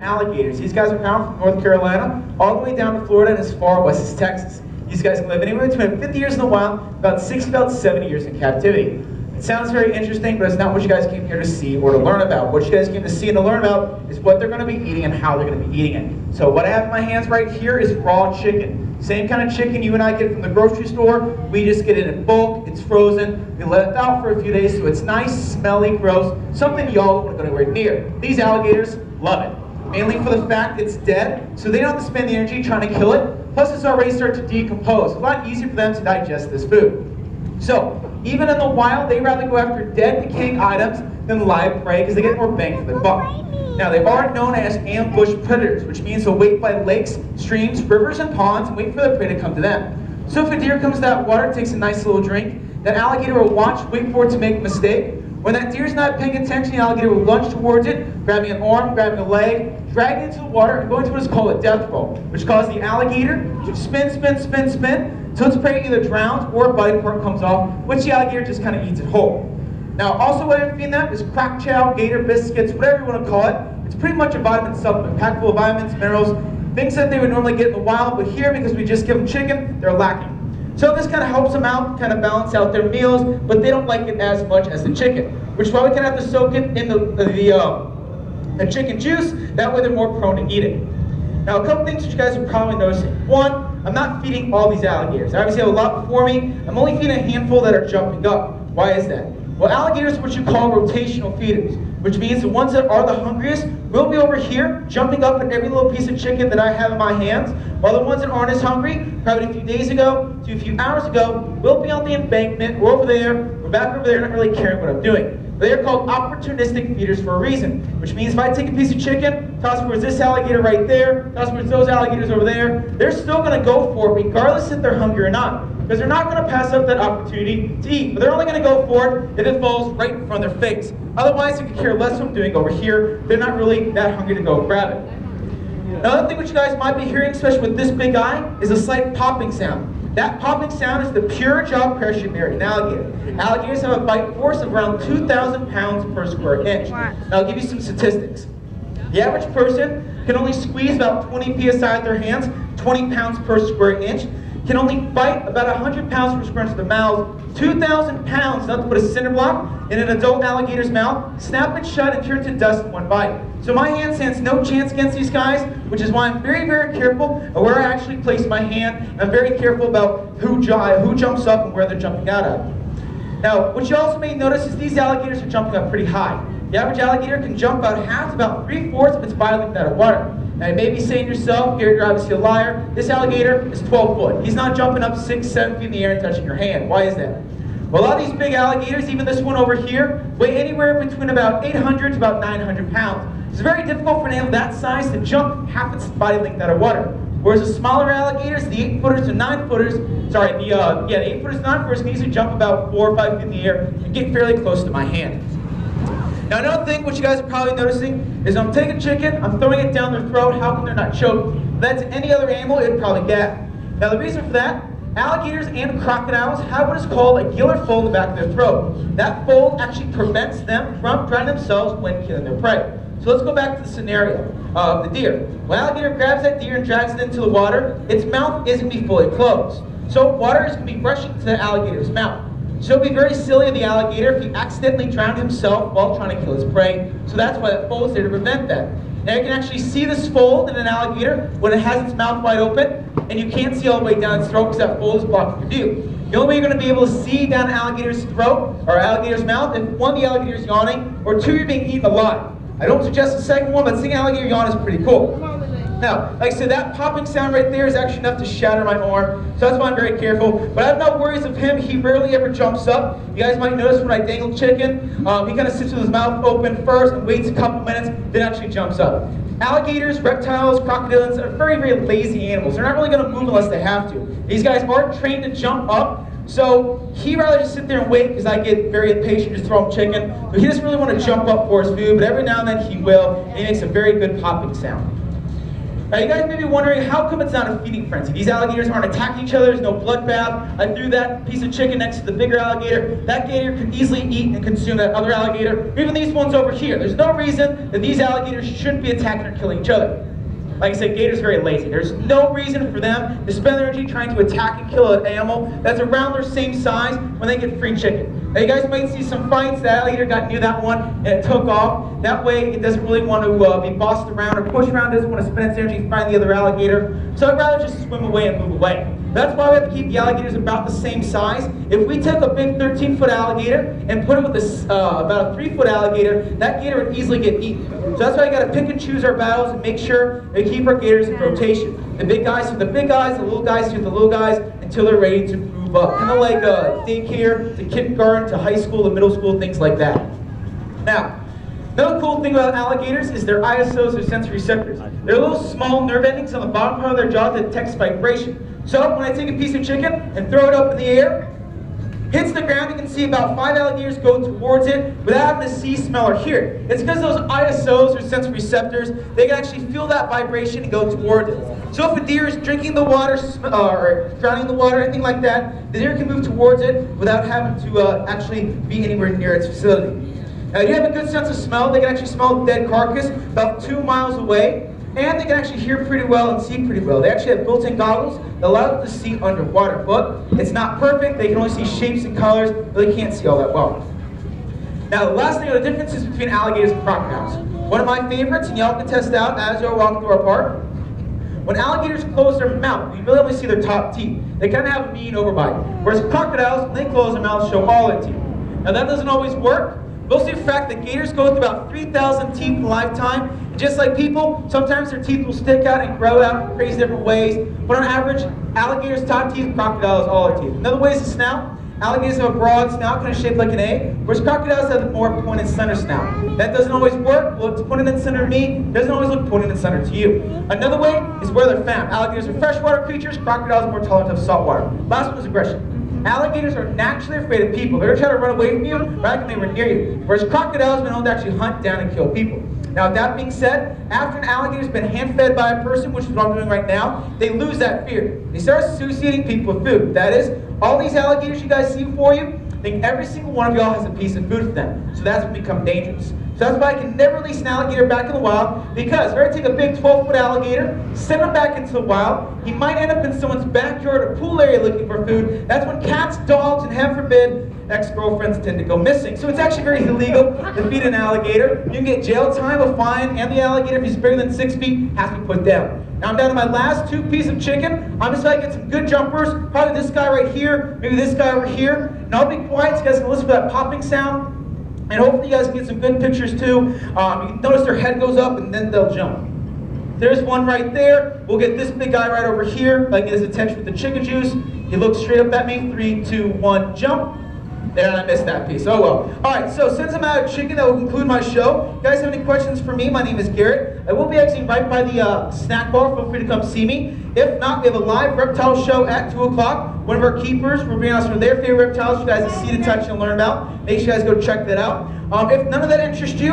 alligators. These guys are found from North Carolina all the way down to Florida and as far west as Texas. These guys can live anywhere between 50 years in the wild, about 60, about 70 years in captivity. It sounds very interesting, but it's not what you guys came here to see or to learn about. What you guys came to see and to learn about is what they're going to be eating and how they're going to be eating it. So what I have in my hands right here is raw chicken. Same kind of chicken you and I get from the grocery store. We just get it in bulk, it's frozen, we let it out for a few days so it's nice, smelly, gross, something y'all don't want to go anywhere near. These alligators love it, mainly for the fact it's dead, so they don't have to spend the energy trying to kill it, plus it's already started to decompose. It's a lot easier for them to digest this food. So, even in the wild, they rather go after dead, decaying items than live prey because they get more bang for their buck. Now, they are known as ambush predators, which means they'll wait by lakes, streams, rivers, and ponds and wait for their prey to come to them. So if a deer comes to that water, takes a nice little drink, that alligator will watch, wait for it to make a mistake. When that deer's not paying attention, the alligator will lunge towards it, grabbing an arm, grabbing a leg, dragging it into the water, and going to what is called a death roll, which causes the alligator to spin, spin, spin, spin, until its prey either drowns or a body part comes off, which the alligator just kind of eats it whole. Now, also what I'm feeding them is crack chow, gator biscuits, whatever you want to call it. It's pretty much a vitamin supplement, packed full of vitamins, minerals, things that they would normally get in the wild, but here, because we just give them chicken, they're lacking. So this kind of helps them out, kind of balance out their meals, but they don't like it as much as the chicken, which is why we kind of have to soak it in the chicken juice. That way they're more prone to eat it. Now, a couple things that you guys are probably noticing. One, I'm not feeding all these alligators. I obviously have a lot before me. I'm only feeding a handful that are jumping up. Why is that? Well, alligators are what you call rotational feeders, which means the ones that are the hungriest will be over here, jumping up at every little piece of chicken that I have in my hands, while the ones that aren't as hungry, probably a few days ago to a few hours ago, will be on the embankment, or over there, or back over there, not really caring what I'm doing. They are called opportunistic feeders for a reason, which means if I take a piece of chicken, toss towards this alligator right there, toss towards those alligators over there, they're still going to go for it regardless if they're hungry or not. Because they're not going to pass up that opportunity to eat. But they're only going to go for it if it falls right in front of their face. Otherwise, they could care less what I'm doing over here. They're not really that hungry to go grab it. Another thing which you guys might be hearing, especially with this big eye, is a slight popping sound. That popping sound is the pure jaw pressure near an alligator. Alligators have a bite force of around 2,000 pounds per square inch. Now, I'll give you some statistics. The average person can only squeeze about 20 psi with their hands, 20 pounds per square inch, can only bite about 100 pounds per square inch of the mouth, 2,000 pounds, enough to put a cinder block in an adult alligator's mouth, snap it shut, and turn it to dust in one bite. So my hand stands no chance against these guys, which is why I'm very, very careful of where I actually place my hand. I'm very careful about who jumps up and where they're jumping out of. Now, what you also may notice is these alligators are jumping up pretty high. The average alligator can jump about half to about 3/4 of its body length out of water. Now, you may be saying to yourself, Garrett, you're obviously a liar. This alligator is 12 foot. He's not jumping up 6, 7 feet in the air and touching your hand. Why is that? Well, a lot of these big alligators, even this one over here, weigh anywhere between about 800 to about 900 pounds. It's very difficult for an animal that size to jump half its body length out of water. Whereas the smaller alligators, the 8-footers to 9-footers, the 8-footers to 9-footers can easily jump about 4 or 5 feet in the air and get fairly close to my hand. Now, another thing which you guys are probably noticing is I'm taking chicken, I'm throwing it down their throat. How come they're not choked? If that's any other animal, it'd probably gag. Now, the reason for that, alligators and crocodiles have what is called a gill fold in the back of their throat. That fold actually prevents them from drowning themselves when killing their prey. So let's go back to the scenario of the deer. When an alligator grabs that deer and drags it into the water, its mouth isn't going to be fully closed. So water is going to be rushing to the alligator's mouth. So it would be very silly of the alligator if he accidentally drowned himself while trying to kill his prey. So that's why that fold's there to prevent that. Now you can actually see this fold in an alligator when it has its mouth wide open, and you can't see all the way down its throat because that fold is blocking your view. The only way you're going to be able to see down an alligator's throat or alligator's mouth if one, the alligator is yawning, or two, you're being eaten alive. I don't suggest the second one, but seeing an alligator yawn is pretty cool. Now, like I said, that popping sound right there is actually enough to shatter my arm, so that's why I'm very careful. But I have no worries of him. He rarely ever jumps up. You guys might notice when I dangle chicken, he kind of sits with his mouth open first and waits a couple minutes, then actually jumps up. Alligators, reptiles, crocodiles are very, very lazy animals. They're not really going to move unless they have to. These guys aren't trained to jump up, so he'd rather just sit there and wait because I get very impatient, just throw him chicken. So he doesn't really want to jump up for his food, but every now and then he will, and he makes a very good popping sound. Now you guys may be wondering, how come it's not a feeding frenzy? These alligators aren't attacking each other, there's no bloodbath. I threw that piece of chicken next to the bigger alligator. That gator could easily eat and consume that other alligator, or even these ones over here. There's no reason that these alligators shouldn't be attacking or killing each other. Like I said, gators are very lazy. There's no reason for them to spend their energy trying to attack and kill an animal that's around their same size when they get free chicken. Now you guys might see some fights. The alligator got near that one and it took off. That way it doesn't really want to be bossed around or pushed around, doesn't want to spend its energy fighting the other alligator. So I'd rather just swim away and move away. That's why we have to keep the alligators about the same size. If we took a big 13-foot alligator and put it with about a 3-foot alligator, that gator would easily get eaten. So that's why you got to pick and choose our battles and make sure we keep our gators in rotation. The big guys with the big guys, the little guys with the little guys, until they're ready to move up. Kind of like daycare to kindergarten to high school to middle school, things like that. Now, another cool thing about alligators is their ISOs, or sensory receptors. They're little small nerve endings on the bottom part of their jaw that detects vibration. So when I take a piece of chicken and throw it up in the air, hits the ground, you can see about 5 alligators go towards it without having to see, smell, or hear it. It's because those ISOs, or sensory receptors, they can actually feel that vibration and go towards it. So if a deer is drinking the water, or drowning in the water, anything like that, the deer can move towards it without having to actually be anywhere near its facility. Now, you have a good sense of smell. They can actually smell a dead carcass about 2 miles away. And they can actually hear pretty well and see pretty well. They actually have built-in goggles that allow them to see underwater. But it's not perfect. They can only see shapes and colors, but they can't see all that well. Now, the last thing are the differences between alligators and crocodiles. One of my favorites, and y'all can test out as you're walking through our park. When alligators close their mouth, you really only see their top teeth. They kind of have a mean overbite. Whereas crocodiles, when they close their mouths, show all their teeth. Now, that doesn't always work. Mostly the fact that gators go through about 3,000 teeth in a lifetime. And just like people, sometimes their teeth will stick out and grow out in crazy different ways. But on average, alligators' top teeth, crocodiles all their teeth. Another way is the snout. Alligators have a broad snout, kind of shaped like an A, whereas crocodiles have a more pointed center snout. That doesn't always work. Looks pointed in center to me, doesn't always look pointed in center to you. Another way is where they're found. Alligators are freshwater creatures, crocodiles are more tolerant of saltwater. Last one is aggression. Alligators are naturally afraid of people. They're going to try to run away from you right when they were near you. Whereas crocodiles have been known to actually hunt down and kill people. Now, with that being said, after an alligator's been hand-fed by a person, which is what I'm doing right now, they lose that fear. They start associating people with food. That is, all these alligators you guys see before you, I think every single one of y'all has a piece of food for them. So that's when they become dangerous. So that's why I can never release an alligator back in the wild, because if I take a big 12-foot alligator, send him back into the wild, he might end up in someone's backyard or pool area looking for food. That's when cats, dogs, and heaven forbid, ex-girlfriends tend to go missing. So it's actually very illegal to feed an alligator. You can get jail time, a fine, and the alligator, if he's bigger than 6 feet, has to be put down. Now I'm down to my last 2 pieces of chicken. I'm just going to get some good jumpers, probably this guy right here, maybe this guy over here, and I'll be quiet so you guys can listen for that popping sound. And hopefully you guys can get some good pictures too. You can notice their head goes up and then they'll jump. There's one right there. We'll get this big guy right over here. I get his attention with the chicken juice. He looks straight up at me. 3, 2, 1, jump. There, and I missed that piece. Oh well. Alright, so since I'm out of chicken, that will conclude my show. You guys have any questions for me? My name is Garrett. I will be exiting right by the snack bar. Feel free to come see me. If not, we have a live reptile show at 2 o'clock. One of our keepers will bring us from their favorite reptiles for you guys to see, to touch, and learn about. Make sure you guys go check that out. If none of that interests you,